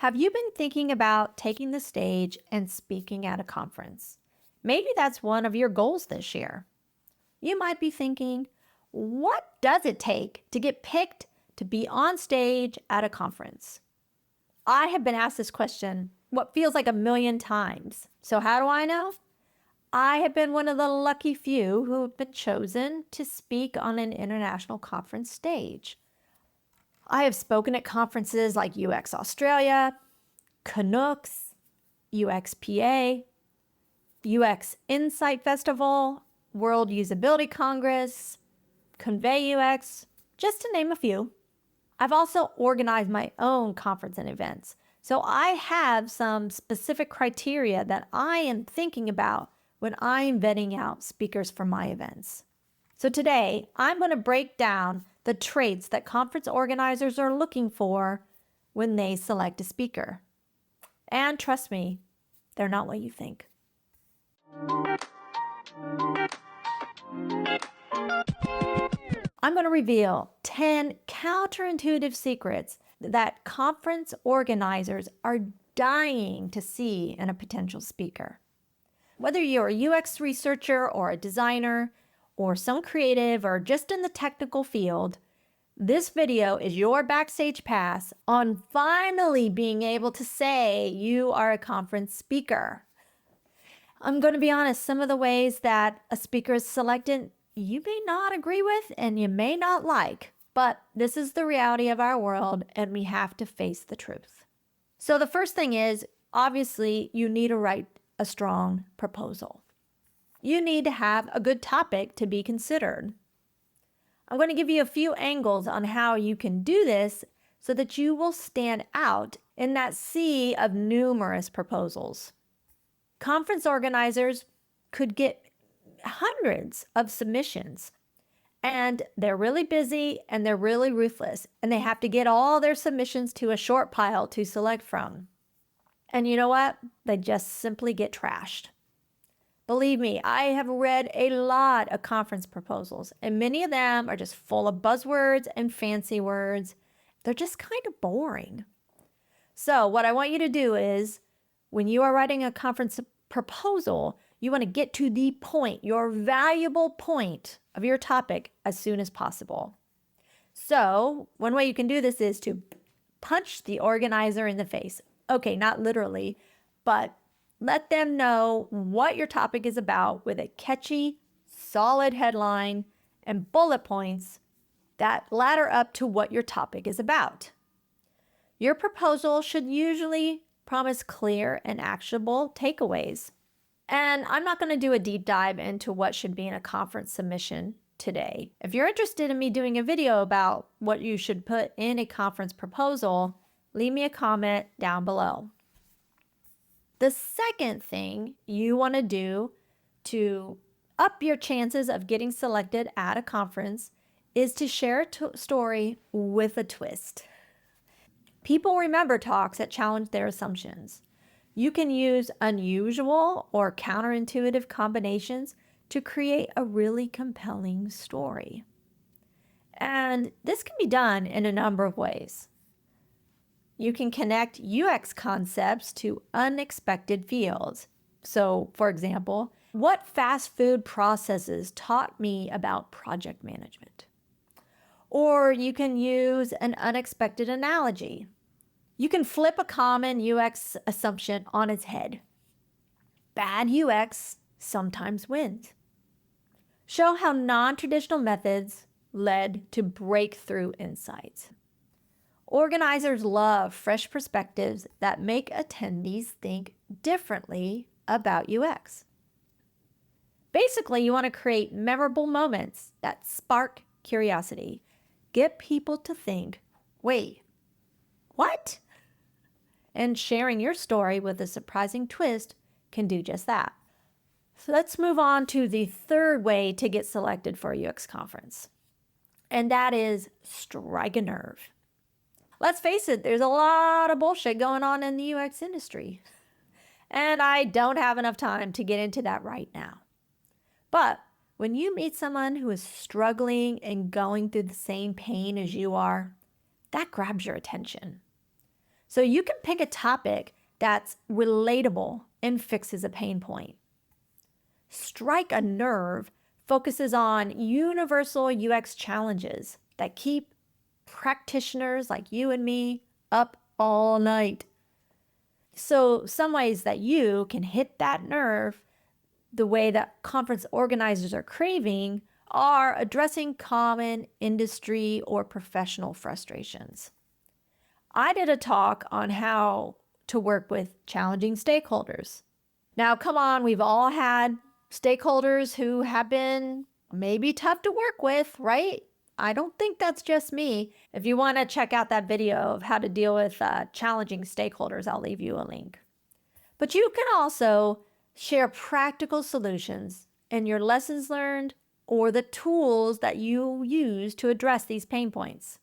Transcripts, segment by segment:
Have you been thinking about taking the stage and speaking at a conference? Maybe that's one of your goals this year. You might be thinking, what does it take to get picked to be on stage at a conference? I have been asked this question what feels like a million times. So how do I know? I have been one of the lucky few who have been chosen to speak on an international conference stage. I have spoken at conferences like UX Australia, Canucks, UXPA, UX Insight Festival, World Usability Congress, Convey UX, just to name a few. I've also organized my own conference and events, so I have some specific criteria that I am thinking about when I'm vetting out speakers for my events. So today, I'm going to break down the traits that conference organizers are looking for when they select a speaker. And trust me, they're not what you think. I'm going to reveal 10 counterintuitive secrets that conference organizers are dying to see in a potential speaker. Whether you're a UX researcher or a designer or some creative or just in the technical field, this video is your backstage pass on finally being able to say you are a conference speaker. I'm going to be honest, some of the ways that a speaker is selected, you may not agree with and you may not like, but this is the reality of our world and we have to face the truth. So the first thing is, obviously, you need to write a strong proposal. You need to have a good topic to be considered. I'm going to give you a few angles on how you can do this so that you will stand out in that sea of numerous proposals. Conference organizers could get hundreds of submissions, and they're really busy and they're really ruthless, and they have to get all their submissions to a short pile to select from. And you know what? They just simply get trashed. Believe me, I have read a lot of conference proposals, and many of them are just full of buzzwords and fancy words. They're just kind of boring. So what I want you to do is, when you are writing a conference proposal, you want to get to the point, your valuable point of your topic as soon as possible. So one way you can do this is to punch the organizer in the face. Okay, not literally, but let them know what your topic is about with a catchy, solid headline and bullet points that ladder up to what your topic is about. Your proposal should usually promise clear and actionable takeaways. And I'm not going to do a deep dive into what should be in a conference submission today. If you're interested in me doing a video about what you should put in a conference proposal, leave me a comment down below. The second thing you want to do to up your chances of getting selected at a conference is to share a story with a twist. People remember talks that challenge their assumptions. You can use unusual or counterintuitive combinations to create a really compelling story. And this can be done in a number of ways. You can connect UX concepts to unexpected fields. So, for example, what fast food processes taught me about project management? Or you can use an unexpected analogy. You can flip a common UX assumption on its head. Bad UX sometimes wins. Show how non-traditional methods led to breakthrough insights. Organizers love fresh perspectives that make attendees think differently about UX. Basically, you want to create memorable moments that spark curiosity. Get people to think, wait, what? And sharing your story with a surprising twist can do just that. So let's move on to the third way to get selected for a UX conference. And that is strike a nerve. Let's face it, there's a lot of bullshit going on in the UX industry. And I don't have enough time to get into that right now. But when you meet someone who is struggling and going through the same pain as you are, that grabs your attention. So you can pick a topic that's relatable and fixes a pain point. Strike a Nerve focuses on universal UX challenges that keep practitioners like you and me up all night. So some ways that you can hit that nerve the way that conference organizers are craving are addressing common industry or professional frustrations. I did a talk on how to work with challenging stakeholders. Now, come on, we've all had stakeholders who have been maybe tough to work with, right? I don't think that's just me. If you want to check out that video of how to deal with challenging stakeholders, I'll leave you a link. But you can also share practical solutions and your lessons learned or the tools that you use to address these pain points.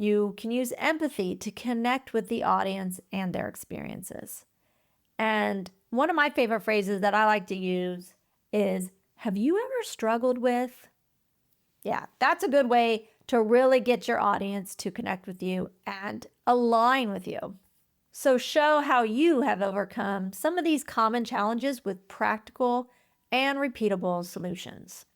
You can use empathy to connect with the audience and their experiences. And one of my favorite phrases that I like to use is, have you ever struggled with? Yeah, that's a good way to really get your audience to connect with you and align with you. So show how you have overcome some of these common challenges with practical and repeatable solutions.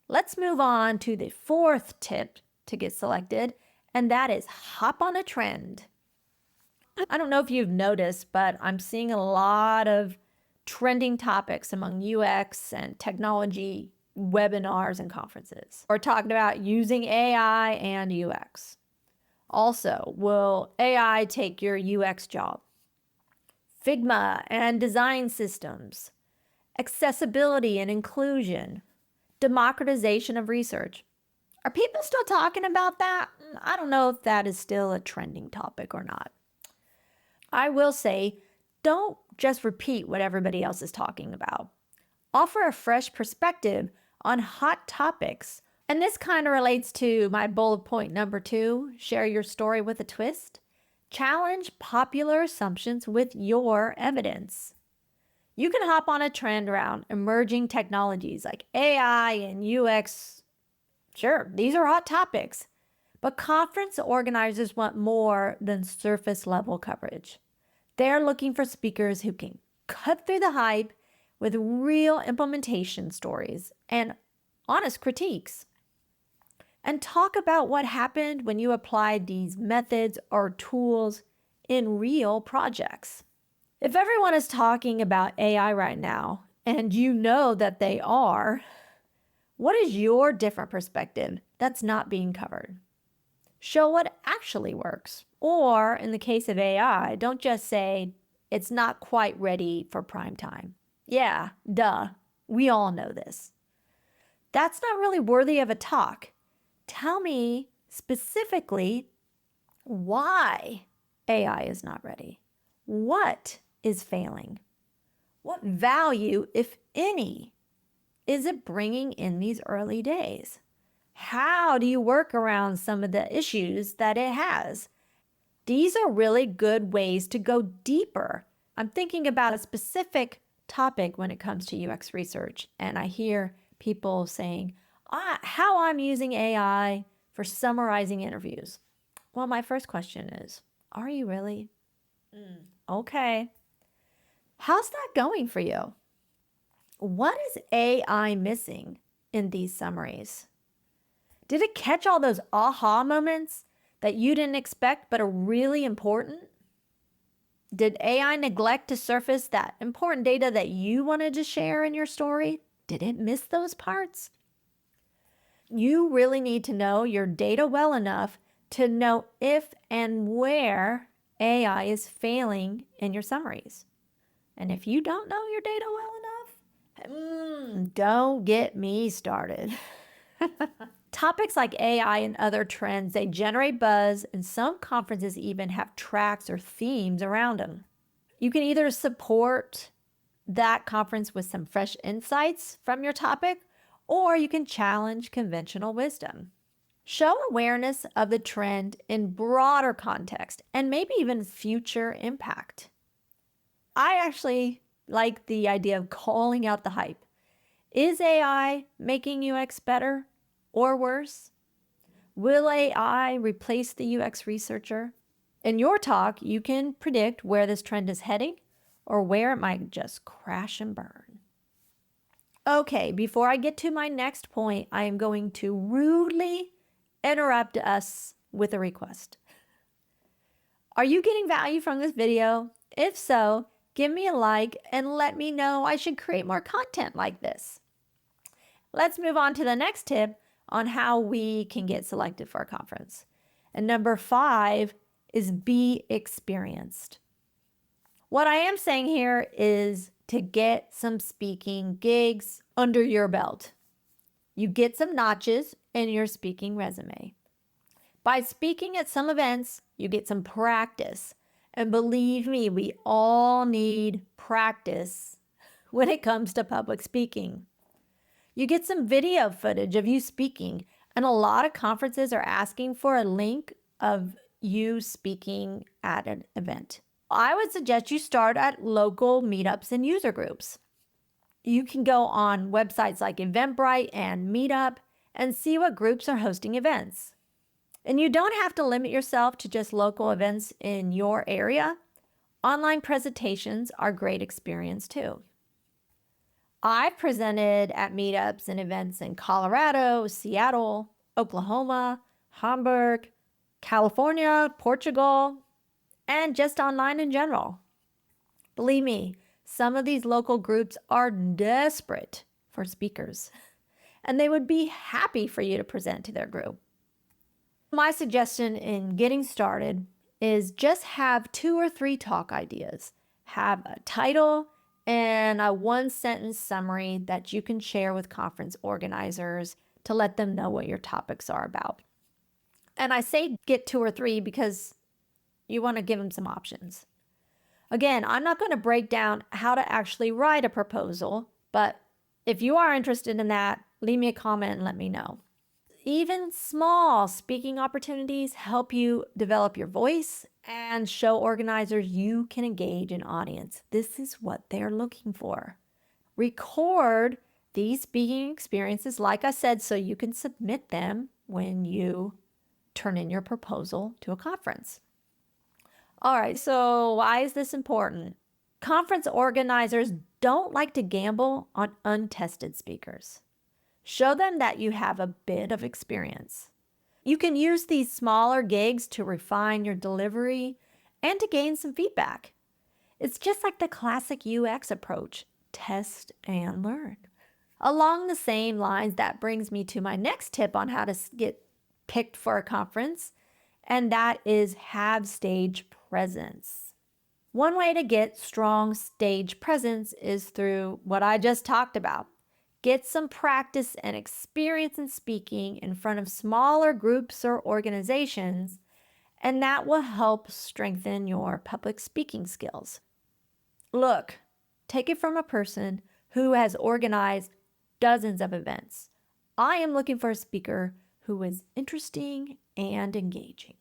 Let's move on to the fourth tip to get selected, and that is hop on a trend. I don't know if you've noticed, but I'm seeing a lot of trending topics among UX and technology webinars and conferences. We're talking about using AI and UX. Also, will AI take your UX job? Figma and design systems, accessibility and inclusion, democratization of research. Are people still talking about that? I don't know if that is still a trending topic or not. I will say, don't just repeat what everybody else is talking about. Offer a fresh perspective on hot topics. And this kind of relates to my bullet point number 2, share your story with a twist. Challenge popular assumptions with your evidence. You can hop on a trend around emerging technologies like AI and UX. Sure, these are hot topics, but conference organizers want more than surface level coverage. They're looking for speakers who can cut through the hype with real implementation stories and honest critiques. And talk about what happened when you applied these methods or tools in real projects. If everyone is talking about AI right now, and you know that they are, what is your different perspective that's not being covered? Show what actually works. Or in the case of AI, don't just say it's not quite ready for prime time. Yeah, duh. We all know this. That's not really worthy of a talk. Tell me specifically why AI is not ready. What is failing? What value, if any, is it bringing in these early days? How do you work around some of the issues that it has? These are really good ways to go deeper. I'm thinking about a specific topic when it comes to UX research, and I hear people saying, how I'm using AI for summarizing interviews. Well, my first question is, are you really? Okay. How's that going for you? What is AI missing in these summaries? Did it catch all those aha moments that you didn't expect but are really important? Did AI neglect to surface that important data that you wanted to share in your story? Did it miss those parts? You really need to know your data well enough to know if and where AI is failing in your summaries. And if you don't know your data well enough, don't get me started. Topics like AI and other trends, they generate buzz, and some conferences even have tracks or themes around them. You can either support that conference with some fresh insights from your topic, or you can challenge conventional wisdom. Show awareness of the trend in broader context and maybe even future impact. I actually like the idea of calling out the hype. Is AI making UX better or worse? Will AI replace the UX researcher? In your talk, you can predict where this trend is heading or where it might just crash and burn. Okay, before I get to my next point, I am going to rudely interrupt us with a request. Are you getting value from this video? If so, give me a like and let me know I should create more content like this. Let's move on to the next tip on how we can get selected for a conference. And number 5 is be experienced. What I am saying here is to get some speaking gigs under your belt. You get some notches in your speaking resume. By speaking at some events, you get some practice. And believe me, we all need practice when it comes to public speaking. You get some video footage of you speaking, and a lot of conferences are asking for a link of you speaking at an event. I would suggest you start at local meetups and user groups. You can go on websites like Eventbrite and Meetup and see what groups are hosting events. And you don't have to limit yourself to just local events in your area. Online presentations are a great experience too. I've presented at meetups and events in Colorado, Seattle, Oklahoma, Hamburg, California, Portugal, and just online in general. Believe me, some of these local groups are desperate for speakers, and they would be happy for you to present to their group. My suggestion in getting started is just have 2 or 3 talk ideas. Have a title and a 1-sentence summary that you can share with conference organizers to let them know what your topics are about. And I say get 2 or 3 because you want to give them some options. Again, I'm not going to break down how to actually write a proposal, but if you are interested in that, leave me a comment and let me know. Even small speaking opportunities help you develop your voice and show organizers you can engage an audience. This is what they're looking for. Record these speaking experiences, like I said, so you can submit them when you turn in your proposal to a conference. All right, so why is this important? Conference organizers don't like to gamble on untested speakers. Show them that you have a bit of experience. You can use these smaller gigs to refine your delivery and to gain some feedback. It's just like the classic UX approach, test and learn. Along the same lines, that brings me to my next tip on how to get picked for a conference, and that is have stage presence. One way to get strong stage presence is through what I just talked about. Get some practice and experience in speaking in front of smaller groups or organizations, and that will help strengthen your public speaking skills. Look, take it from a person who has organized dozens of events. I am looking for a speaker who is interesting and engaging.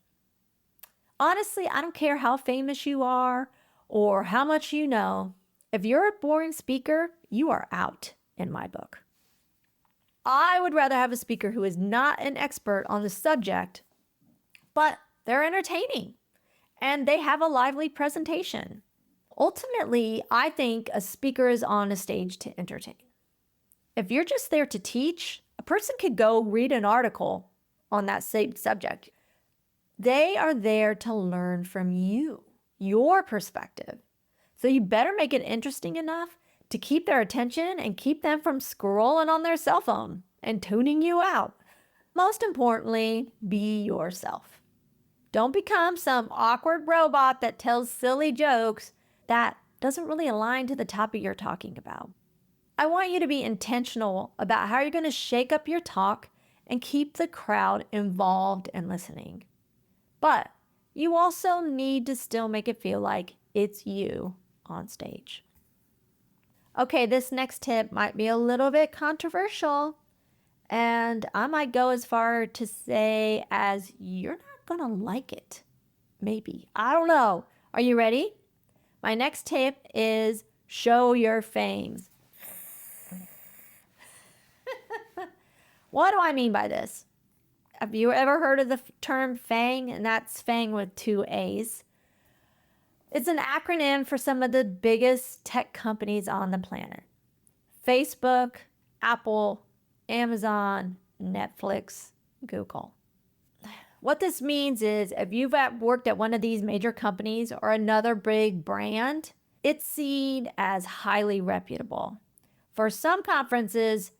Honestly, I don't care how famous you are or how much you know. If you're a boring speaker, you are out in my book. I would rather have a speaker who is not an expert on the subject, but they're entertaining and they have a lively presentation. Ultimately, I think a speaker is on a stage to entertain. If you're just there to teach, a person could go read an article on that same subject. They are there to learn from you, your perspective. So you better make it interesting enough to keep their attention and keep them from scrolling on their cell phone and tuning you out. Most importantly, be yourself. Don't become some awkward robot that tells silly jokes that doesn't really align to the topic you're talking about. I want you to be intentional about how you're going to shake up your talk and keep the crowd involved and listening. But you also need to still make it feel like it's you on stage. Okay, this next tip might be a little bit controversial, and I might go as far to say as you're not gonna like it. Maybe. I don't know. Are you ready? My next tip is show your fangs. What do I mean by this? Have you ever heard of the term FANG? And that's FANG with 2 A's. It's an acronym for some of the biggest tech companies on the planet. Facebook, Apple, Amazon, Netflix, Google. What this means is if you've worked at one of these major companies or another big brand, it's seen as highly reputable. For some conferences,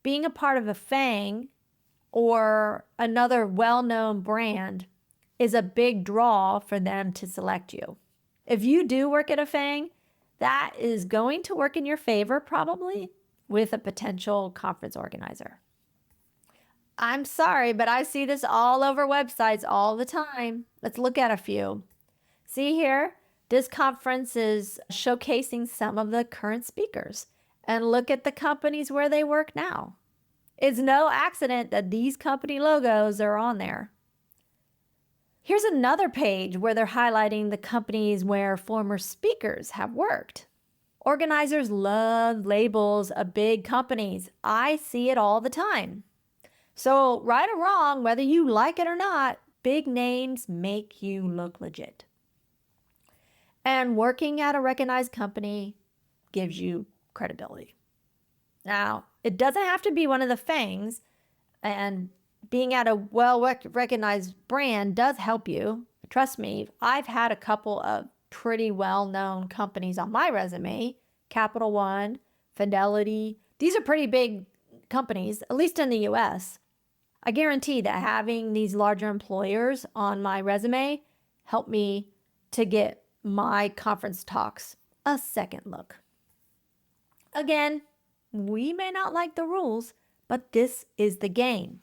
being a part of a FANG or another well-known brand is a big draw for them to select you. If you do work at a FANG, that is going to work in your favor probably with a potential conference organizer. I'm sorry, but I see this all over websites all the time. Let's look at a few. See here, this conference is showcasing some of the current speakers. And look at the companies where they work now. It's no accident that these company logos are on there. Here's another page where they're highlighting the companies where former speakers have worked. Organizers love labels of big companies. I see it all the time. So right or wrong, whether you like it or not, big names make you look legit. And working at a recognized company gives you credibility. Now, it doesn't have to be one of the FANGs, and being at a well-recognized brand does help you. Trust me, I've had a couple of pretty well-known companies on my resume, Capital One, Fidelity. These are pretty big companies, at least in the US. I guarantee that having these larger employers on my resume helped me to get my conference talks a second look. Again, we may not like the rules, but this is the game.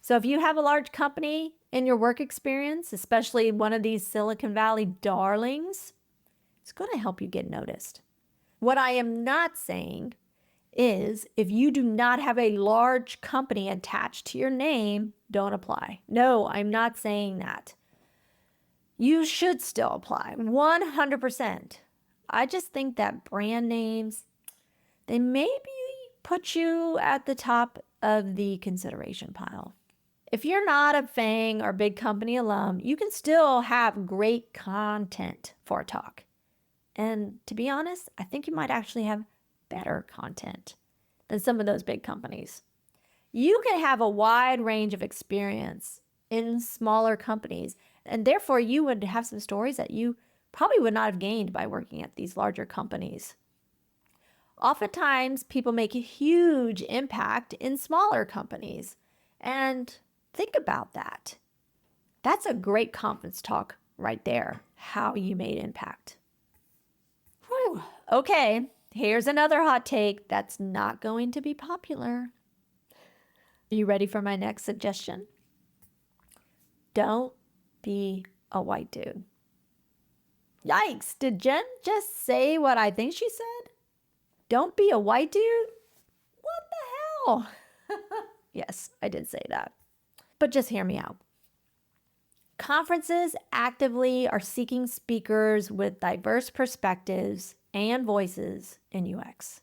So if you have a large company in your work experience, especially one of these Silicon Valley darlings, it's going to help you get noticed. What I am not saying is if you do not have a large company attached to your name, don't apply. No, I'm not saying that. You should still apply, 100%. I just think that brand names, they maybe put you at the top of the consideration pile. If you're not a FANG or big company alum, you can still have great content for a talk. And to be honest, I think you might actually have better content than some of those big companies. You can have a wide range of experience in smaller companies, and therefore you would have some stories that you probably would not have gained by working at these larger companies. Oftentimes, people make a huge impact in smaller companies, and think about that. That's a great conference talk right there, how you made impact. Whew. Okay, here's another hot take that's not going to be popular. Are you ready for my next suggestion? Don't be a white dude. Yikes, did Jen just say what I think she said? Don't be a white dude? What the hell? Yes, I did say that. But just hear me out. Conferences actively are seeking speakers with diverse perspectives and voices in UX.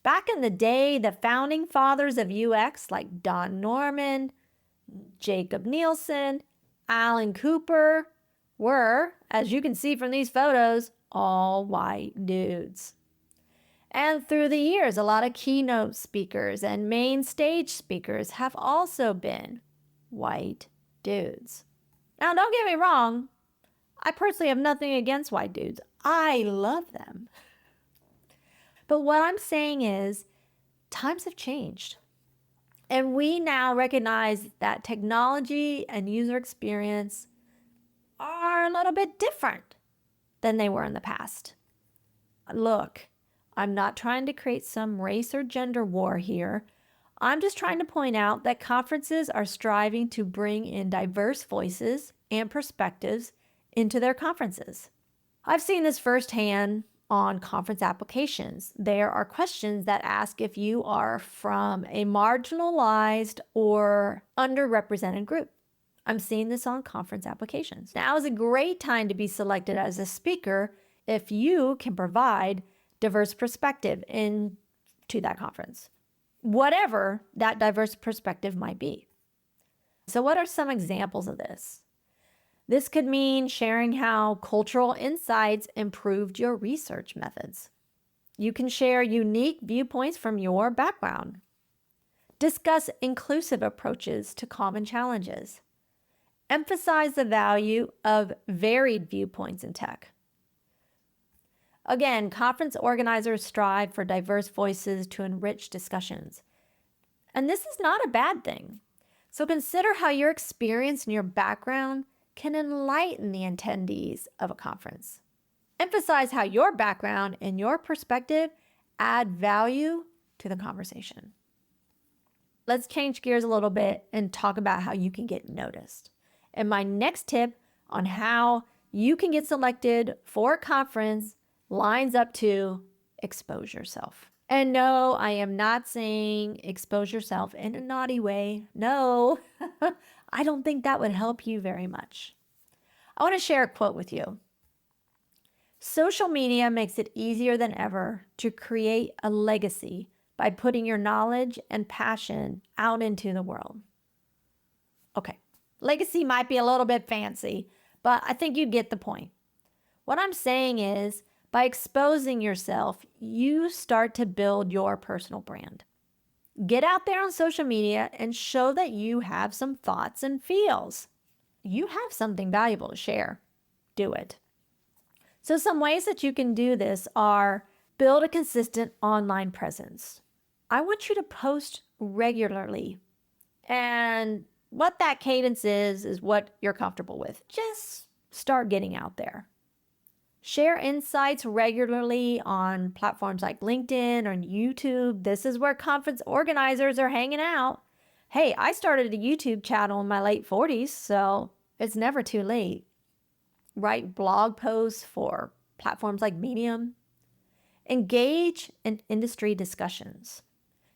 Back in the day, the founding fathers of UX like Don Norman, Jacob Nielsen, Alan Cooper were, as you can see from these photos, all white dudes. And through the years, a lot of keynote speakers and main stage speakers have also been white dudes. Now, don't get me wrong. I personally have nothing against white dudes. I love them. But what I'm saying is times have changed. And we now recognize that technology and user experience are a little bit different than they were in the past. Look, I'm not trying to create some race or gender war here. I'm just trying to point out that conferences are striving to bring in diverse voices and perspectives into their conferences. I've seen this firsthand on conference applications. There are questions that ask if you are from a marginalized or underrepresented group. I'm seeing this on conference applications. Now is a great time to be selected as a speaker if you can provide diverse perspective into that conference, whatever that diverse perspective might be. So what are some examples of this? This could mean sharing how cultural insights improved your research methods. You can share unique viewpoints from your background. Discuss inclusive approaches to common challenges. Emphasize the value of varied viewpoints in tech. Again, conference organizers strive for diverse voices to enrich discussions. And this is not a bad thing. So consider how your experience and your background can enlighten the attendees of a conference. Emphasize how your background and your perspective add value to the conversation. Let's change gears a little bit and talk about how you can get noticed. And my next tip on how you can get selected for a conference lines up to expose yourself. And no, I am not saying expose yourself in a naughty way. No, I don't think that would help you very much. I want to share a quote with you. Social media makes it easier than ever to create a legacy by putting your knowledge and passion out into the world. Okay, legacy might be a little bit fancy, but I think you get the point. What I'm saying is, by exposing yourself, you start to build your personal brand. Get out there on social media and show that you have some thoughts and feels. You have something valuable to share. Do it. So some ways that you can do this are build a consistent online presence. I want you to post regularly. And what that cadence is what you're comfortable with. Just start getting out there. Share insights regularly on platforms like LinkedIn or YouTube. This is where conference organizers are hanging out. Hey, I started a YouTube channel in my late 40s, so it's never too late. Write blog posts for platforms like Medium. Engage in industry discussions.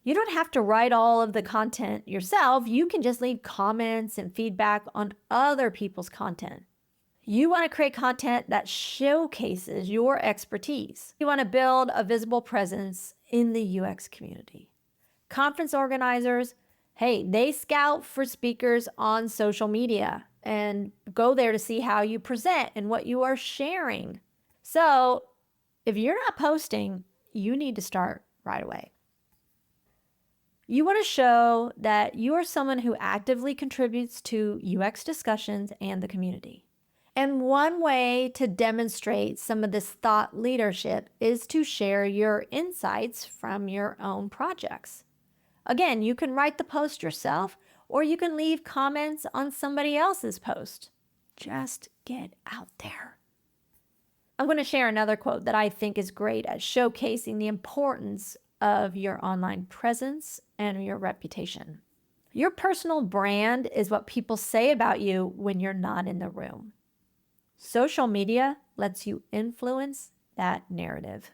You don't have to write all of the content yourself. You can just leave comments and feedback on other people's content. You want to create content that showcases your expertise. You want to build a visible presence in the UX community. Conference organizers, hey, they scout for speakers on social media and go there to see how you present and what you are sharing. So if you're not posting, you need to start right away. You want to show that you are someone who actively contributes to UX discussions and the community. And one way to demonstrate some of this thought leadership is to share your insights from your own projects. Again, you can write the post yourself, or you can leave comments on somebody else's post. Just get out there. I'm going to share another quote that I think is great at showcasing the importance of your online presence and your reputation. Your personal brand is what people say about you when you're not in the room. Social media lets you influence that narrative.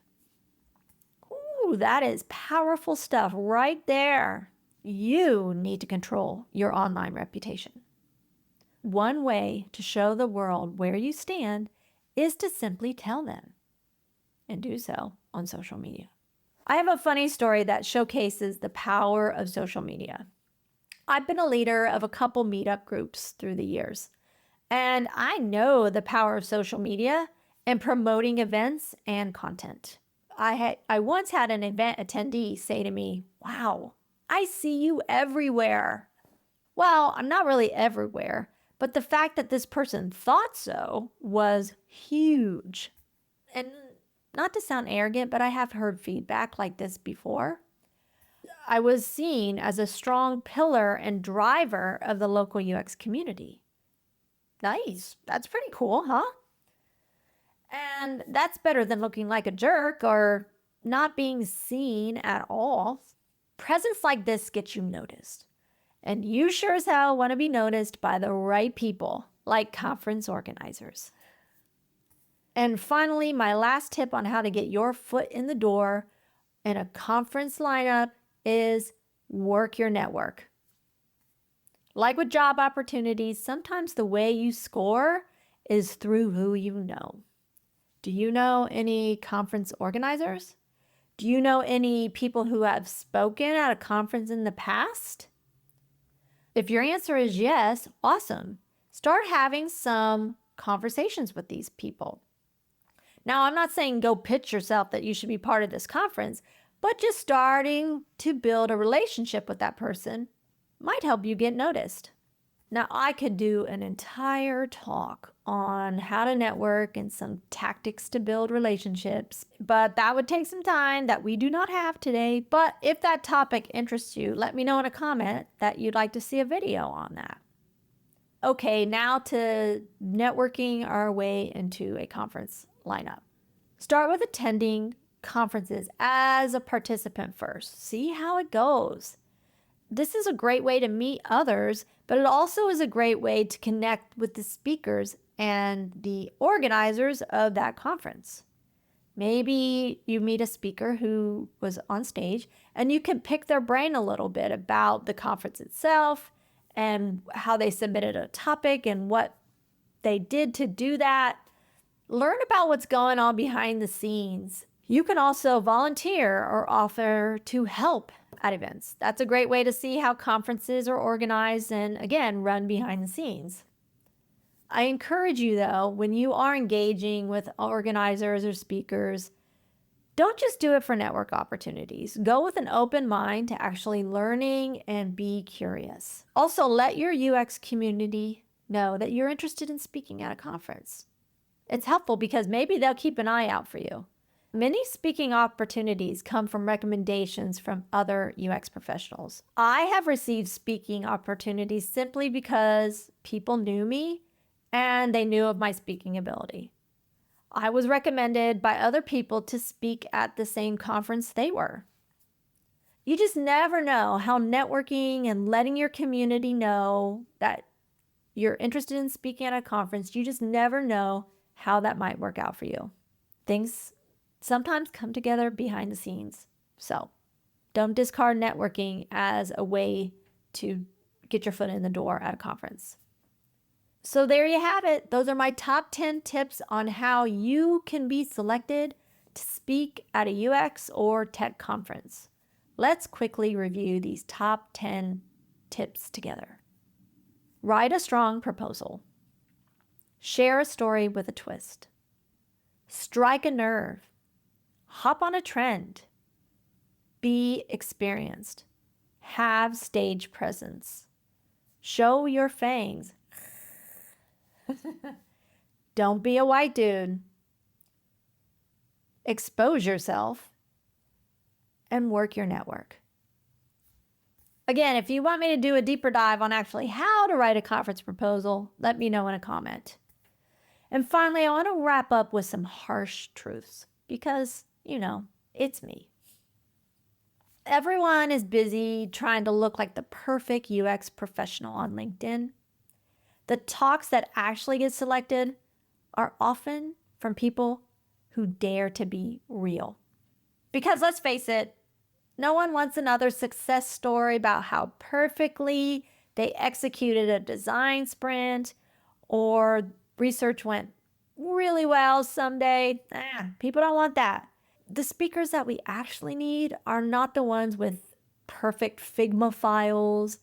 Ooh, that is powerful stuff right there. You need to control your online reputation. One way to show the world where you stand is to simply tell them, and do so on social media. I have a funny story that showcases the power of social media. I've been a leader of a couple meetup groups through the years. And I know the power of social media and promoting events and content. I once had an event attendee say to me, "Wow, I see you everywhere." Well, I'm not really everywhere, but the fact that this person thought so was huge. And not to sound arrogant, but I have heard feedback like this before. I was seen as a strong pillar and driver of the local UX community. Nice. That's pretty cool, huh? And that's better than looking like a jerk or not being seen at all. Presence like this gets you noticed. And you sure as hell want to be noticed by the right people, like conference organizers. And finally, my last tip on how to get your foot in the door in a conference lineup is work your network. Like with job opportunities, sometimes the way you score is through who you know. Do you know any conference organizers? Do you know any people who have spoken at a conference in the past? If your answer is yes, awesome. Start having some conversations with these people. Now, I'm not saying go pitch yourself that you should be part of this conference, but just starting to build a relationship with that person might help you get noticed. Now, I could do an entire talk on how to network and some tactics to build relationships, but that would take some time that we do not have today. But if that topic interests you, let me know in a comment that you'd like to see a video on that. Okay, now to networking our way into a conference lineup. Start with attending conferences as a participant first. See how it goes. This is a great way to meet others, but it also is a great way to connect with the speakers and the organizers of that conference. Maybe you meet a speaker who was on stage and you can pick their brain a little bit about the conference itself and how they submitted a topic and what they did to do that. Learn about what's going on behind the scenes. You can also volunteer or offer to help at events. That's a great way to see how conferences are organized and, again, run behind the scenes. I encourage you, though, when you are engaging with organizers or speakers, don't just do it for network opportunities. Go with an open mind to actually learning and be curious. Also, let your UX community know that you're interested in speaking at a conference. It's helpful because maybe they'll keep an eye out for you. Many speaking opportunities come from recommendations from other UX professionals. I have received speaking opportunities simply because people knew me and they knew of my speaking ability. I was recommended by other people to speak at the same conference they were. You just never know how networking and letting your community know that you're interested in speaking at a conference, you just never know how that might work out for you. Things sometimes come together behind the scenes. So don't discard networking as a way to get your foot in the door at a conference. So there you have it. Those are my top 10 tips on how you can be selected to speak at a UX or tech conference. Let's quickly review these top 10 tips together. Write a strong proposal. Share a story with a twist. Strike a nerve. Hop on a trend. Be experienced. Have stage presence. Show your fangs. Don't be a white dude. Expose yourself and work your network. Again, if you want me to do a deeper dive on actually how to write a conference proposal, let me know in a comment. And finally, I want to wrap up with some harsh truths because, it's me. Everyone is busy trying to look like the perfect UX professional on LinkedIn. The talks that actually get selected are often from people who dare to be real. Because let's face it, no one wants another success story about how perfectly they executed a design sprint or research went really well someday. People don't want that. The speakers that we actually need are not the ones with perfect Figma files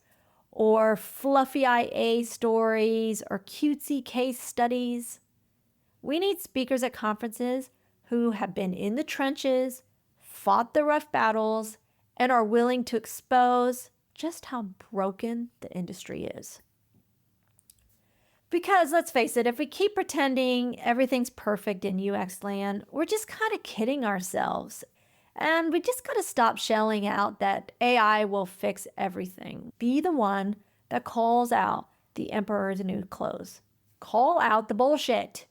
or fluffy IA stories or cutesy case studies. We need speakers at conferences who have been in the trenches, fought the rough battles, and are willing to expose just how broken the industry is. Because let's face it, if we keep pretending everything's perfect in UX land, we're just kind of kidding ourselves. And we just got to stop shelling out that AI will fix everything. Be the one that calls out the emperor's new clothes. Call out the bullshit.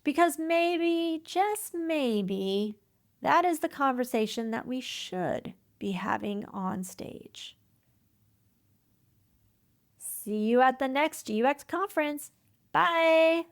Because maybe, just maybe, that is the conversation that we should be having on stage. See you at the next UX conference. Bye.